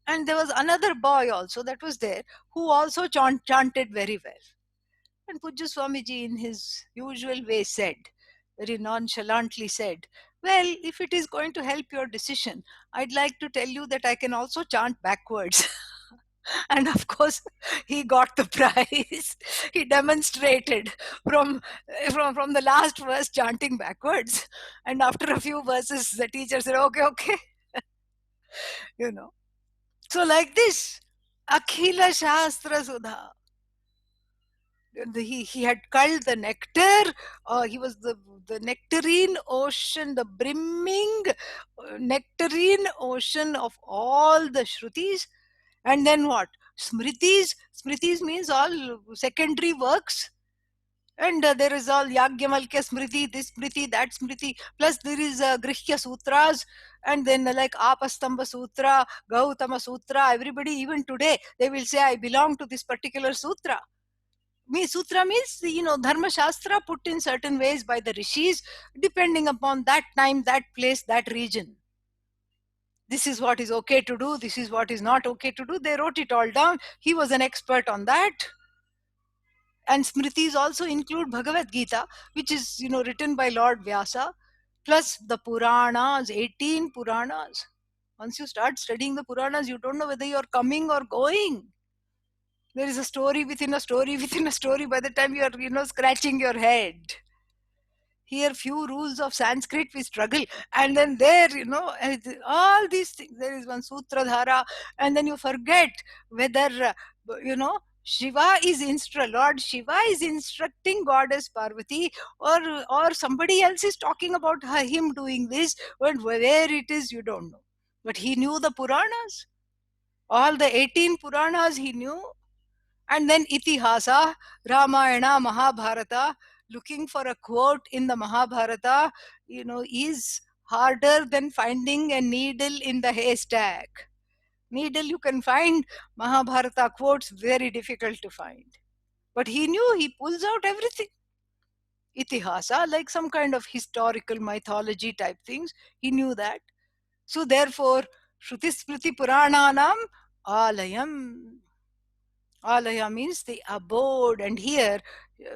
And there was another boy also that was there who also chanted very well. And Pujya Swamiji, in his usual way, said, very nonchalantly said, well, if it is going to help your decision, I'd like to tell you that I can also chant backwards. And of course he got the prize. He demonstrated from, from the last verse chanting backwards, and after a few verses the teacher said, okay, okay. you know so like this, Akhila Shastra Sudha. He had culled the nectar. He was the nectarine ocean, the brimming nectarine ocean of all the Shrutis. And then what? Smritis means all secondary works. And there is all Yagyamalkya Smriti, this Smriti, that Smriti. Plus there is Grihya Sutras. And then like Apastamba Sutra, Gautama Sutra. Everybody, even today, they will say, I belong to this particular Sutra. Sutra means, Dharma Shastra put in certain ways by the rishis, depending upon that time, that place, that region. This is what is okay to do, this is what is not okay to do. They wrote it all down. He was an expert on that. And Smritis also include Bhagavad Gita, which is, written by Lord Vyasa, plus the Puranas, 18 Puranas. Once you start studying the Puranas, you don't know whether you're coming or going. There is a story within a story within a story by the time you're, scratching your head. Here few rules of Sanskrit we struggle, and then there, all these things. There is one Sutradhara, and then you forget whether Shiva is Lord Shiva is instructing Goddess Parvati, or somebody else is talking about him doing this, and where it is you don't know. But he knew the Puranas, all the 18 Puranas he knew. And then Itihasa, Ramayana, Mahabharata, looking for a quote in the Mahabharata, is harder than finding a needle in the haystack. Needle you can find, Mahabharata quotes very difficult to find. But he knew, he pulls out everything. Itihasa, like some kind of historical mythology type things, he knew that. So therefore, Shruti Smriti Purananam Alayam. Alaya means the abode, and here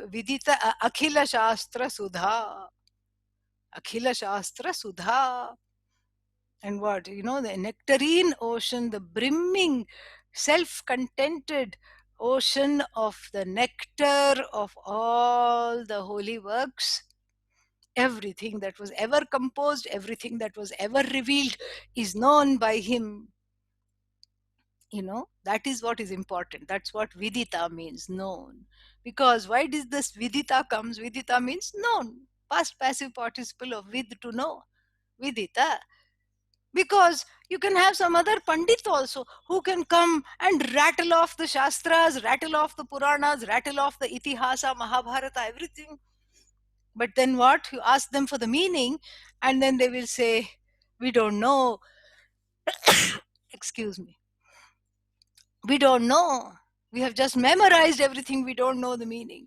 Vidita Akhila Shastra Sudha. Akhila Shastra Sudha. And what? The nectarine ocean, the brimming, self contented ocean of the nectar of all the holy works. Everything that was ever composed, everything that was ever revealed is known by him. That is what is important. That's what vidita means, known. Because why does this vidita comes? Vidita means known. Past passive participle of vid, to know. Vidita. Because you can have some other pandit also who can come and rattle off the shastras, rattle off the puranas, rattle off the itihasa, mahabharata, everything. But then what? You ask them for the meaning, and then they will say, we don't know. Excuse me. We don't know. We have just memorized everything. We don't know the meaning.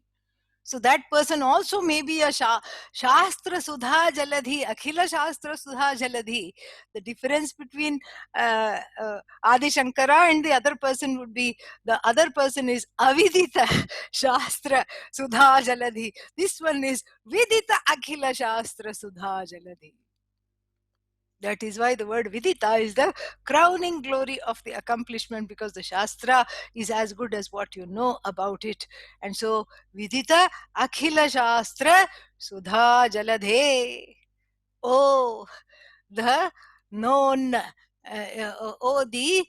So that person also may be a Shastra Sudha Jaladhi, Akhila Shastra Sudha Jaladhi. The difference between Adi Shankara and the other person would be, the other person is Avidita Shastra Sudha Jaladhi. This one is Vidita Akhila Shastra Sudha Jaladhi. That is why the word Vidita is the crowning glory of the accomplishment, because the Shastra is as good as what you know about it. And so, Vidita Akhila Shastra Sudha Jaladhe. Oh, the known, the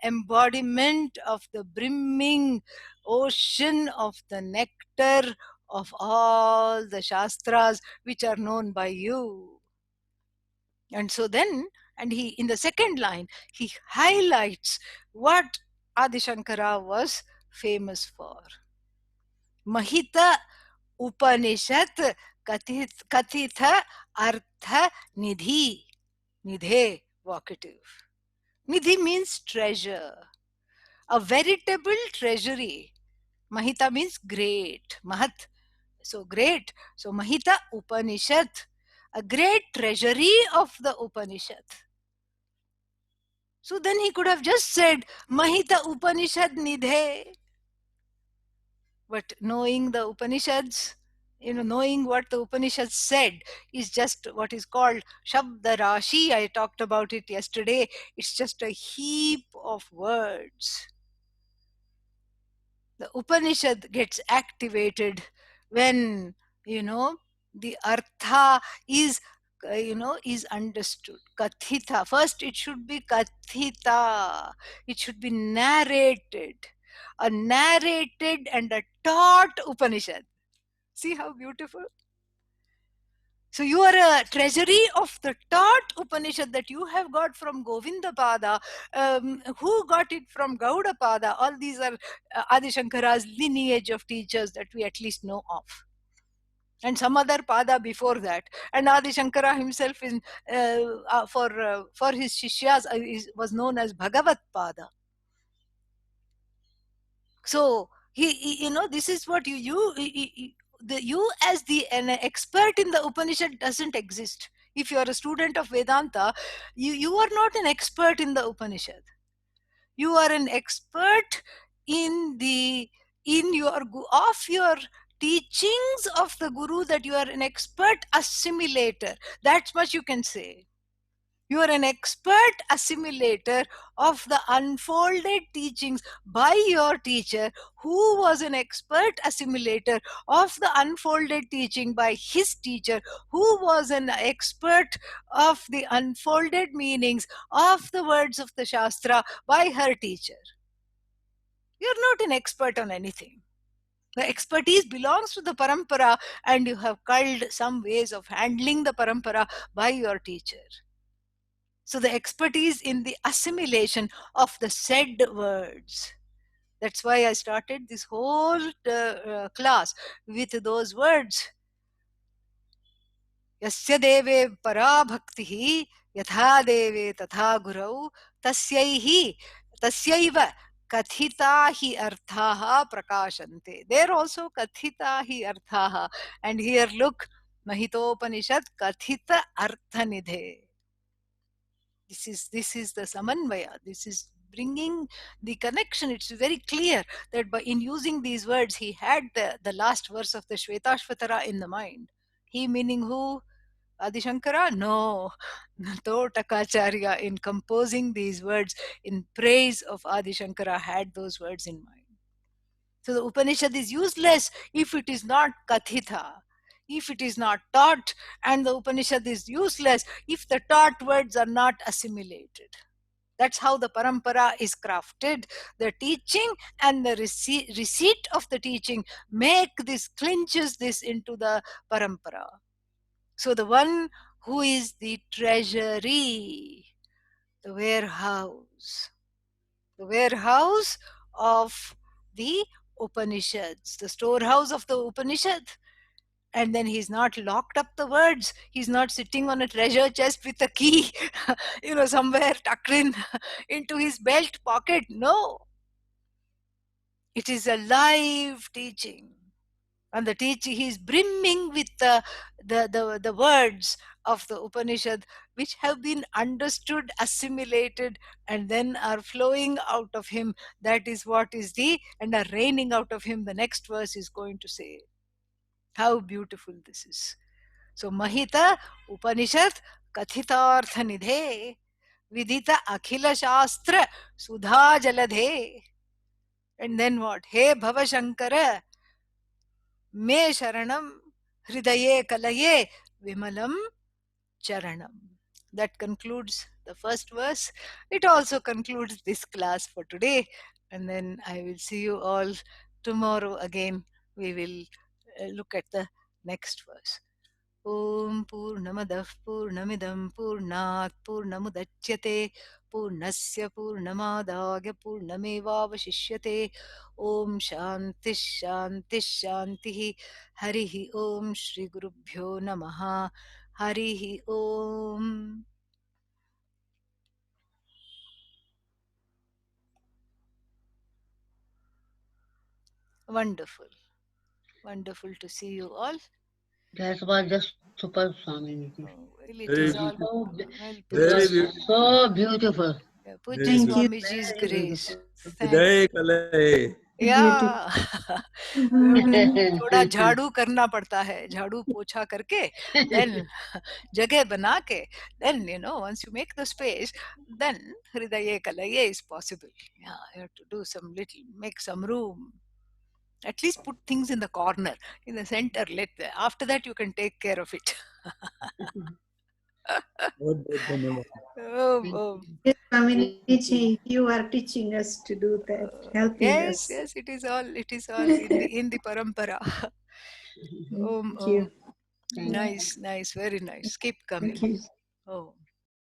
embodiment of the brimming ocean of the nectar of all the Shastras which are known by you. And so then, and he, in the second line, he highlights what Adi Shankara was famous for. Mahita Upanishad Kathitha Artha Nidhi. Nidhe, vocative. Nidhi means treasure, a veritable treasury. Mahita means great. Mahat, so great. So Mahita Upanishad, a great treasury of the Upanishad. So then he could have just said Mahita Upanishad Nidhe. But knowing the Upanishads, knowing what the Upanishads said is just what is called Shabda Rashi. I talked about it yesterday. It's just a heap of words. The Upanishad gets activated when, the artha is, is understood. Kathita. First, it should be kathita. It should be narrated. A narrated and a taught Upanishad. See how beautiful? So you are a treasury of the taught Upanishad that you have got from Govinda Pada. Who got it from Gauda Pada? All these are Adi Shankara's lineage of teachers that we at least know of. And some other pada before that. And Adi Shankara himself is for his shishyas was known as Bhagavat Pada. So this is what you as an expert in the Upanishad doesn't exist. If you are a student of Vedanta, you are not an expert in the Upanishad. You are an expert in your teachings of the Guru, that you are an expert assimilator. That's much you can say. You are an expert assimilator of the unfolded teachings by your teacher, who was an expert assimilator of the unfolded teaching by his teacher, who was an expert of the unfolded meanings of the words of the Shastra by her teacher. You're not an expert on anything. The expertise belongs to the parampara, and you have culled some ways of handling the parampara by your teacher. So the expertise in the assimilation of the said words. That's why I started this whole class with those words. Yasya deve para bhaktihi yatha deve tatha gurau tasyaiva kathita hi arthaha prakashante. There also kathita hi arthaha. And here look, Mahitopanishad kathita arthanidhe. This is the samanvaya. This is bringing the connection. It's very clear that in using these words, he had the last verse of the Shvetashvatara in the mind. He meaning who? Adi Shankara? No. Totakacharya, in composing these words in praise of Adi Shankara, had those words in mind. So the Upanishad is useless if it is not kathita, if it is not taught, and the Upanishad is useless if the taught words are not assimilated. That's how the parampara is crafted. The teaching and the receipt of the teaching make this, clinches this into the parampara. So the one who is the treasury, the warehouse of the Upanishads, the storehouse of the Upanishad. And then he's not locked up the words. He's not sitting on a treasure chest with a key, somewhere tucked in into his belt pocket. No, it is a live teaching. And the teaching, he's brimming with the words of the Upanishad, which have been understood, assimilated, and then are flowing out of him. That is what is and are raining out of him. The next verse is going to say. How beautiful this is. So, Mahita Upanishad Kathitartha Nidhe Vidita Akhila Shastra Sudha Jaladhe. And then what? He Bhava Shankara Me Sharanam Hridaye Kalaye Vimalam Charanam. That concludes the first verse. It also concludes this class for today. And then I will see you all tomorrow again. We will look at the next verse. ॐ पूर्णमदः पूर्णमिदं पूर्णात् पूर्णमुदच्यते पूर्णस्य पूर्णमादाय पूर्णमेवावशिष्यते ॐ शान्तिः शान्तिः शान्तिः हरिः ॐ श्रीगुरुभ्यो नमः हरिः ॐ. Wonderful. Wonderful to see you all. That was just super, Swamiji. Well, it Very is all beautiful. So, well it Pujya, Very was beautiful. so beautiful. Pujya Very Thank you. beautiful. Swamiji's Very grace. beautiful. Thank हृदय कलये. Beautiful. या थोड़ा झाड़ू करना पड़ता है, झाड़ू पोछा करके then जगह बना के then once you make the space, then हृदय कलये is possible. Yeah, you have to do some little, make some room, at least put things in the corner, in the center. After that you can take care of it. बहुत बहुत धन्यवाद. Oh, Thank oh. you. Yes, Thank you. Swamiji, you are teaching us to do that, helping Yes, us. yes, it is all in the parampara. Om Thank Om. you. Thank you. Nice, nice, very nice. Keep Thank coming. you. Oh.